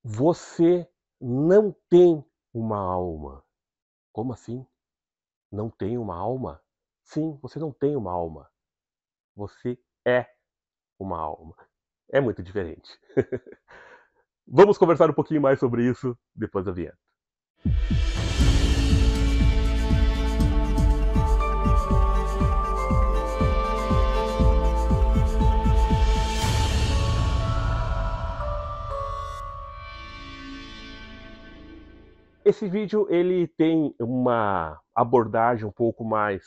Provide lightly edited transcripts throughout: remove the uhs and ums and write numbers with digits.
Você não tem uma alma. Como assim? Não tem uma alma? Sim, você não tem uma alma. Você é uma alma. É muito diferente. Vamos conversar um pouquinho mais sobre isso depois da vinheta. Esse vídeo ele tem uma abordagem um pouco mais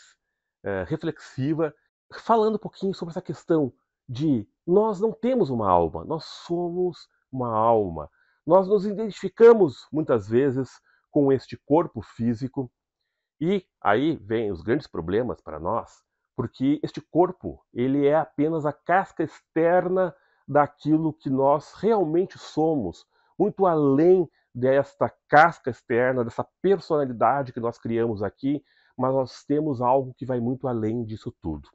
reflexiva, falando um pouquinho sobre essa questão de nós não temos uma alma, nós somos uma alma. Nós nos identificamos muitas vezes com este corpo físico e aí vem os grandes problemas para nós, porque este corpo ele é apenas a casca externa daquilo que nós realmente somos, muito além desta casca externa, dessa personalidade que nós criamos aqui, mas nós temos algo que vai muito além disso tudo.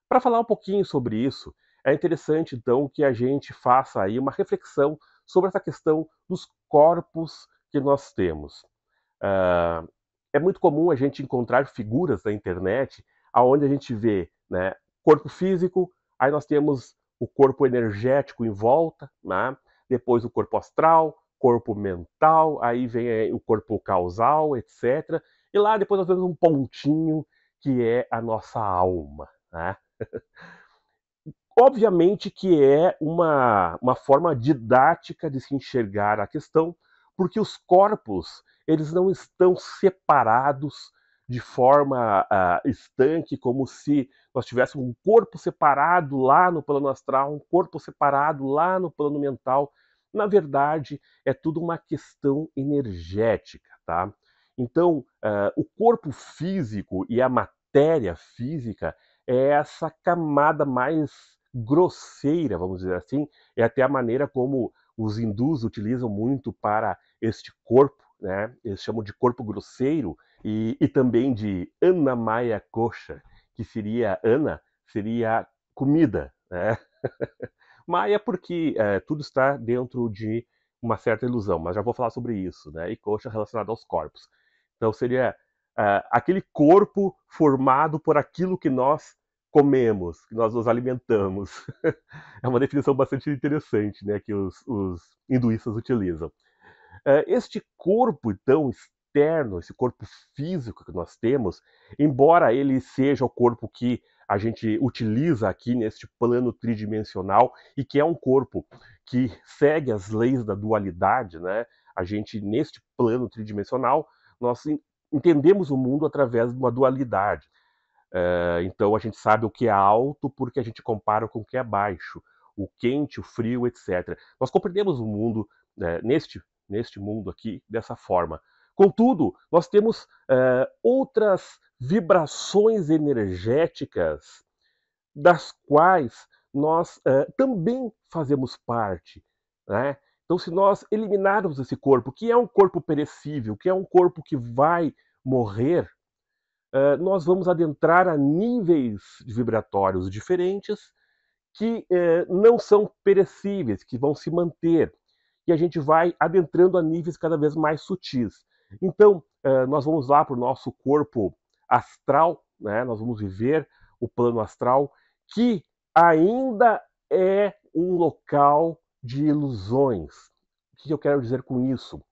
Para falar um pouquinho sobre isso, é interessante então que a gente faça aí uma reflexão sobre essa questão dos corpos que nós temos. Ah, é muito comum a gente encontrar figuras na internet aonde a gente vê, né, corpo físico, aí nós temos o corpo energético em volta, né? Depois o corpo astral, corpo mental, aí vem o corpo causal, etc. E lá depois nós temos um pontinho que é a nossa alma, né? Obviamente que é uma forma didática de se enxergar a questão, porque os corpos eles não estão separados de forma estanque, como se nós tivéssemos um corpo separado lá no plano astral, um corpo separado lá no plano mental. Na verdade, é tudo uma questão energética, tá? Então, o corpo físico e a matéria física é essa camada mais grosseira, vamos dizer assim, é até a maneira como os hindus utilizam muito para este corpo, né? Eles chamam de corpo grosseiro e também de Annamaya Kosha, que seria Ana, seria comida, né? Maya porque tudo está dentro de uma certa ilusão, mas já vou falar sobre isso, né? E Kosha relacionado aos corpos. Então seria aquele corpo formado por aquilo que nós comemos, que nós nos alimentamos. É uma definição bastante interessante, né, que os hinduístas utilizam. Este corpo, então, externo, esse corpo físico que nós temos, embora ele seja o corpo que a gente utiliza aqui neste plano tridimensional e que é um corpo que segue as leis da dualidade, né? A gente, neste plano tridimensional, nós entendemos o mundo através de uma dualidade. Então a gente sabe o que é alto porque a gente compara com o que é baixo, o quente, o frio, etc. Nós compreendemos o mundo neste mundo aqui dessa forma. Contudo, nós temos outras vibrações energéticas das quais nós também fazemos parte, né? Então, se nós eliminarmos esse corpo, que é um corpo perecível, que é um corpo que vai morrer, nós vamos adentrar a níveis vibratórios diferentes que não são perecíveis, que vão se manter. E a gente vai adentrando a níveis cada vez mais sutis. Então, nós vamos lá para o nosso corpo astral, né? Nós vamos viver o plano astral, que ainda é um local de ilusões. O que eu quero dizer com isso?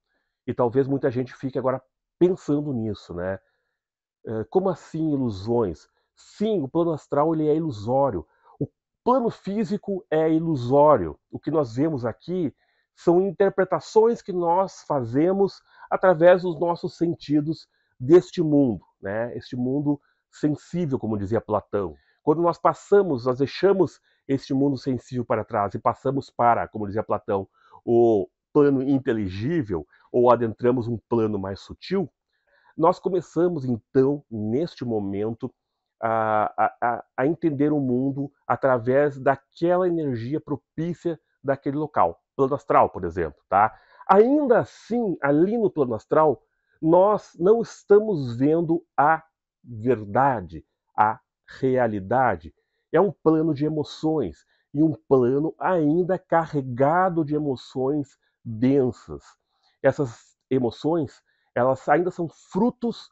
E talvez muita gente fique agora pensando nisso, né? Como assim ilusões? Sim, o plano astral ele é ilusório. O plano físico é ilusório. O que nós vemos aqui são interpretações que nós fazemos através dos nossos sentidos deste mundo, né? Este mundo sensível, como dizia Platão. Quando nós passamos, nós deixamos este mundo sensível para trás e passamos para, como dizia Platão, o plano inteligível ou adentramos um plano mais sutil, nós começamos, então, neste momento, a entender o mundo através daquela energia propícia daquele local. Plano astral, por exemplo. Tá? Ainda assim, ali no plano astral, nós não estamos vendo a verdade, a realidade. É um plano de emoções, e um plano ainda carregado de emoções densas. Essas emoções, elas ainda são frutos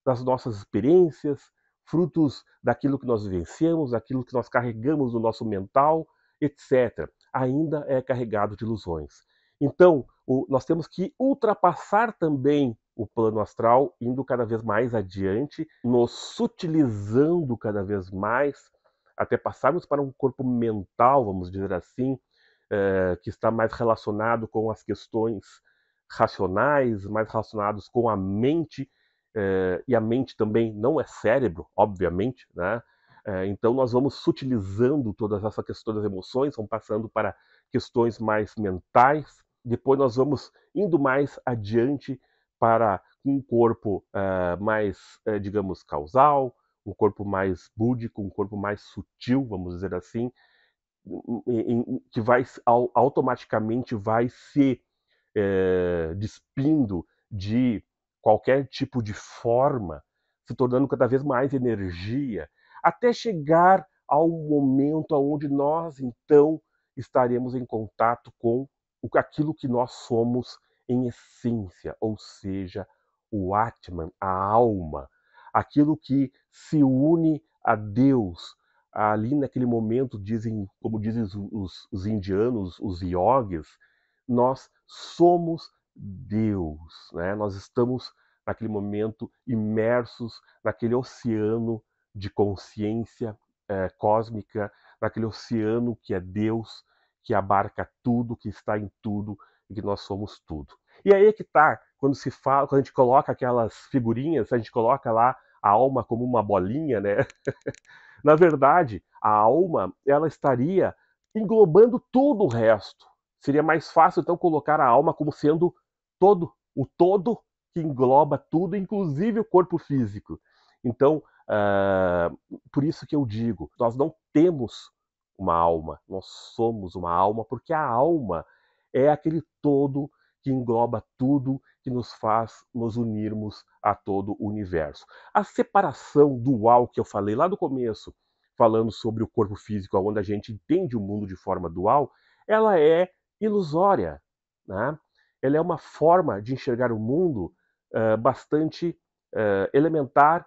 das nossas experiências, frutos daquilo que nós vivenciamos, daquilo que nós carregamos no nosso mental, etc. Ainda é carregado de ilusões. Então, nós temos que ultrapassar também o plano astral, indo cada vez mais adiante, nos sutilizando cada vez mais, até passarmos para um corpo mental, vamos dizer assim, que está mais relacionado com as questões racionais, mais relacionados com a mente, e a mente também não é cérebro, obviamente, né? Então nós vamos sutilizando todas essas questões das emoções, vamos passando para questões mais mentais, depois nós vamos indo mais adiante para um corpo mais, digamos, causal, um corpo mais búdico, um corpo mais sutil, vamos dizer assim, que vai automaticamente vai se despindo de qualquer tipo de forma, se tornando cada vez mais energia, até chegar ao momento onde nós, então, estaremos em contato com aquilo que nós somos em essência, ou seja, o Atman, a alma, aquilo que se une a Deus. Ali naquele momento, dizem, como dizem os indianos, os yogis, nós somos Deus, né? Nós estamos naquele momento imersos naquele oceano de consciência cósmica, naquele oceano que é Deus, que abarca tudo, que está em tudo e que nós somos tudo. E aí é que tá, quando se fala, quando a gente coloca aquelas figurinhas, a gente coloca lá a alma como uma bolinha, né? Na verdade, a alma, ela estaria englobando todo o resto. Seria mais fácil, então, colocar a alma como sendo todo, o todo que engloba tudo, inclusive o corpo físico. Então, por isso que eu digo, nós não temos uma alma, nós somos uma alma, porque a alma é aquele todo que engloba tudo, que nos faz nos unirmos a todo o universo. A separação dual que eu falei lá no começo, falando sobre o corpo físico, onde a gente entende o mundo de forma dual, ela é ilusória, né? Ela é uma forma de enxergar o mundo bastante elementar,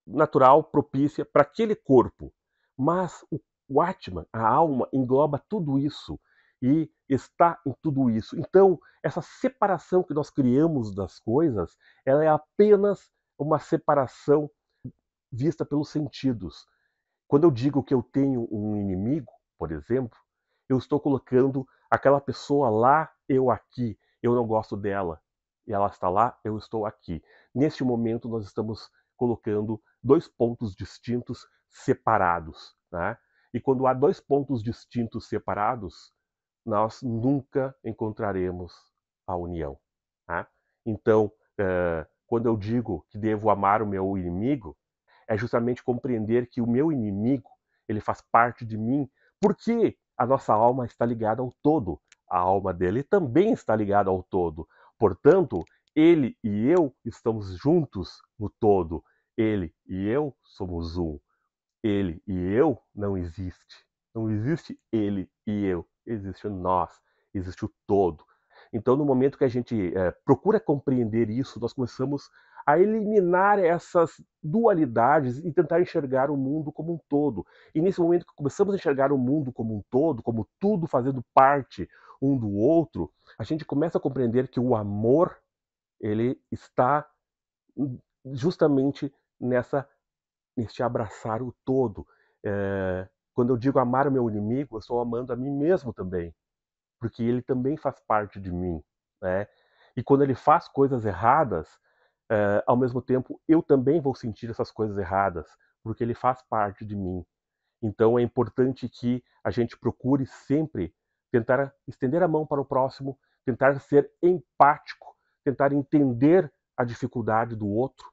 natural, propícia para aquele corpo. Mas o Atman, a alma, engloba tudo isso e está em tudo isso. Então, essa separação que nós criamos das coisas, ela é apenas uma separação vista pelos sentidos. Quando eu digo que eu tenho um inimigo, por exemplo, eu estou colocando aquela pessoa lá, eu aqui. Eu não gosto dela. E ela está lá, eu estou aqui. Neste momento, nós estamos colocando dois pontos distintos separados. Né? E quando há dois pontos distintos separados, nós nunca encontraremos a união. Tá? Então, quando eu digo que devo amar o meu inimigo, é justamente compreender que o meu inimigo, ele faz parte de mim, porque a nossa alma está ligada ao todo. A alma dele também está ligada ao todo. Portanto, ele e eu estamos juntos no todo. Ele e eu somos um. Ele e eu não existe. Não existe ele e eu. Existe o nós. Existe o todo. Então, no momento que a gente procura compreender isso, nós começamos a eliminar essas dualidades e tentar enxergar o mundo como um todo. E nesse momento que começamos a enxergar o mundo como um todo, como tudo fazendo parte um do outro, a gente começa a compreender que o amor ele está justamente neste abraçar o todo. Quando eu digo amar o meu inimigo, eu estou amando a mim mesmo também, porque ele também faz parte de mim, né? E quando ele faz coisas erradas, ao mesmo tempo eu também vou sentir essas coisas erradas, porque ele faz parte de mim. Então é importante que a gente procure sempre tentar estender a mão para o próximo, tentar ser empático, tentar entender a dificuldade do outro.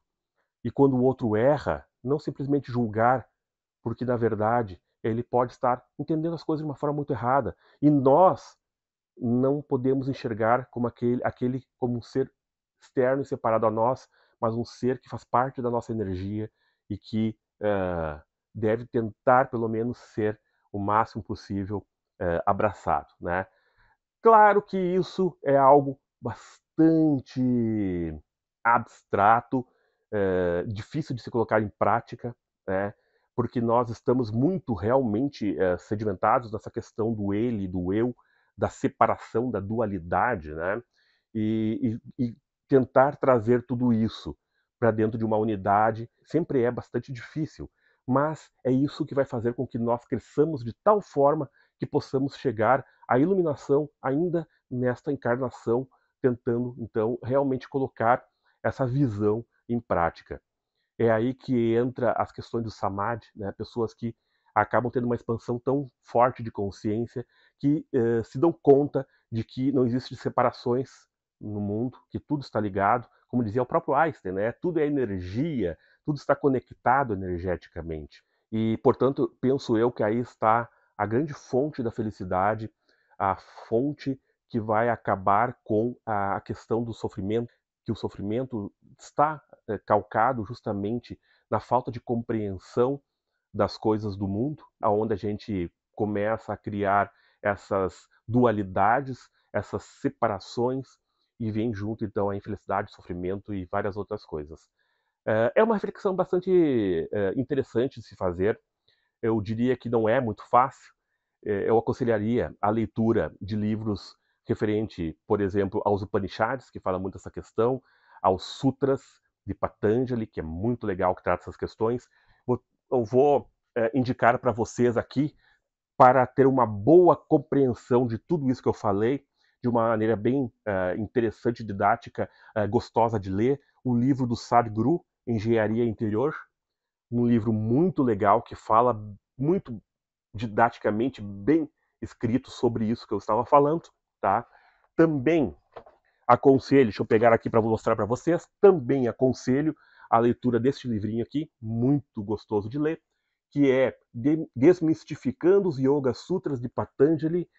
E quando o outro erra, não simplesmente julgar, porque na verdade ele pode estar entendendo as coisas de uma forma muito errada. E nós não podemos enxergar como aquele como um ser externo e separado a nós, mas um ser que faz parte da nossa energia e que deve tentar, pelo menos, ser o máximo possível abraçado, né? Claro que isso é algo bastante abstrato, difícil de se colocar em prática, né? Porque nós estamos muito realmente sedimentados nessa questão do ele, do eu, da separação, da dualidade, né? E tentar trazer tudo isso para dentro de uma unidade sempre é bastante difícil, mas é isso que vai fazer com que nós cresçamos de tal forma que possamos chegar à iluminação ainda nesta encarnação, tentando então realmente colocar essa visão em prática. É aí que entra as questões do samadhi, né? Pessoas que acabam tendo uma expansão tão forte de consciência que se dão conta de que não existem separações no mundo, que tudo está ligado, como dizia o próprio Einstein, né? Tudo é energia, tudo está conectado energeticamente. E, portanto, penso eu que aí está a grande fonte da felicidade, a fonte que vai acabar com a questão do sofrimento, que o sofrimento está calcado justamente na falta de compreensão das coisas do mundo, aonde a gente começa a criar essas dualidades, essas separações, e vem junto então a infelicidade, sofrimento e várias outras coisas. É uma reflexão bastante interessante de se fazer. Eu diria que não é muito fácil. Eu aconselharia a leitura de livros referente, por exemplo, aos Upanishads, que fala muito essa questão, aos Sutras de Patanjali, que é muito legal, que trata essas questões. Eu vou indicar para vocês aqui, para ter uma boa compreensão de tudo isso que eu falei, de uma maneira bem interessante, didática, gostosa de ler, o livro do Sadhguru, Engenharia Interior, um livro muito legal que fala muito didaticamente bem escrito sobre isso que eu estava falando, tá? Também aconselho, deixa eu pegar aqui para mostrar para vocês, também aconselho a leitura deste livrinho aqui, muito gostoso de ler, que é Desmistificando os Yoga Sutras de Patanjali,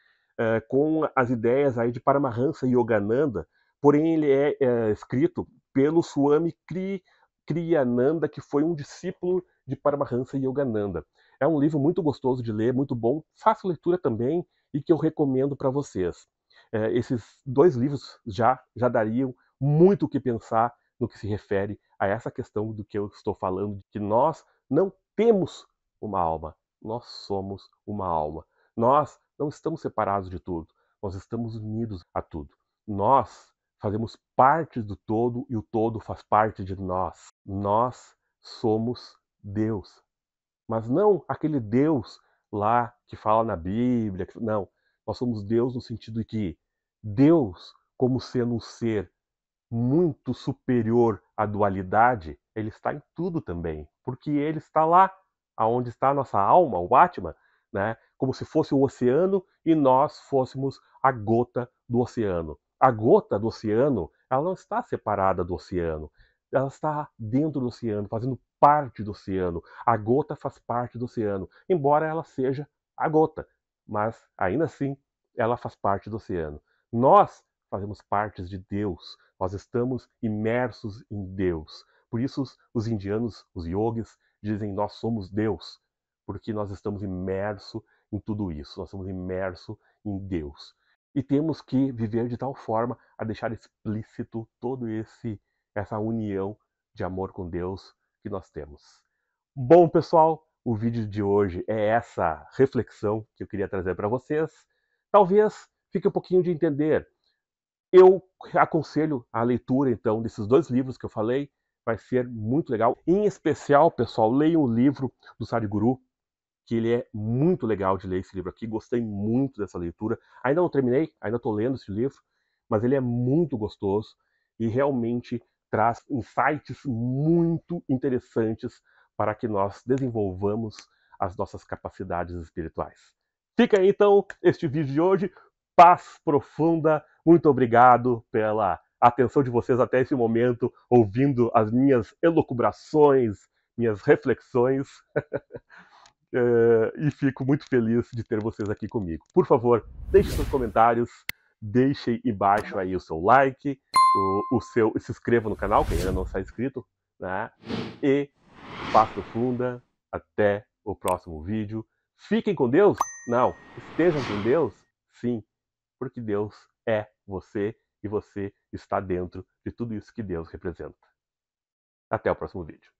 com as ideias aí de Paramahansa Yogananda, porém ele é escrito pelo Swami Kriyananda, que foi um discípulo de Paramahansa Yogananda. É um livro muito gostoso de ler, muito bom, fácil leitura também, e que eu recomendo para vocês. Esses dois livros já dariam muito o que pensar no que se refere a essa questão do que eu estou falando, de que nós não temos uma alma, nós somos uma alma. Nós não estamos separados de tudo, nós estamos unidos a tudo. Nós fazemos parte do todo e o todo faz parte de nós. Nós somos Deus, mas não aquele Deus lá que fala na Bíblia. Não, nós somos Deus no sentido de que Deus, como sendo um ser muito superior à dualidade, ele está em tudo também, porque ele está lá, aonde está a nossa alma, o Atman, né? Como se fosse o oceano e nós fôssemos a gota do oceano. A gota do oceano, ela não está separada do oceano, ela está dentro do oceano, fazendo parte do oceano. A gota faz parte do oceano, embora ela seja a gota, mas ainda assim ela faz parte do oceano. Nós fazemos parte de Deus, nós estamos imersos em Deus. Por isso os indianos, os yogis, dizem nós somos Deus, porque nós estamos imersos em tudo isso, nós estamos imersos em Deus. E temos que viver de tal forma a deixar explícito todo essa união de amor com Deus que nós temos. Bom, pessoal, o vídeo de hoje é essa reflexão que eu queria trazer para vocês. Talvez fique um pouquinho de entender. Eu aconselho a leitura, então, desses dois livros que eu falei, vai ser muito legal. Em especial, pessoal, leiam o livro do Sadhguru, que ele é muito legal de ler esse livro aqui. Gostei muito dessa leitura. Ainda não terminei, ainda estou lendo esse livro, mas ele é muito gostoso e realmente traz insights muito interessantes para que nós desenvolvamos as nossas capacidades espirituais. Fica aí, então, este vídeo de hoje. Paz profunda. Muito obrigado pela atenção de vocês até esse momento, ouvindo as minhas elucubrações, minhas reflexões. E fico muito feliz de ter vocês aqui comigo. Por favor, deixe seus comentários, deixe embaixo aí o seu like, se inscreva no canal, quem ainda não está inscrito, né? E paz profunda, até o próximo vídeo. Fiquem com Deus? Não. Estejam com Deus? Sim. porque Deus é você e você está dentro de tudo isso que Deus representa. Até o próximo vídeo.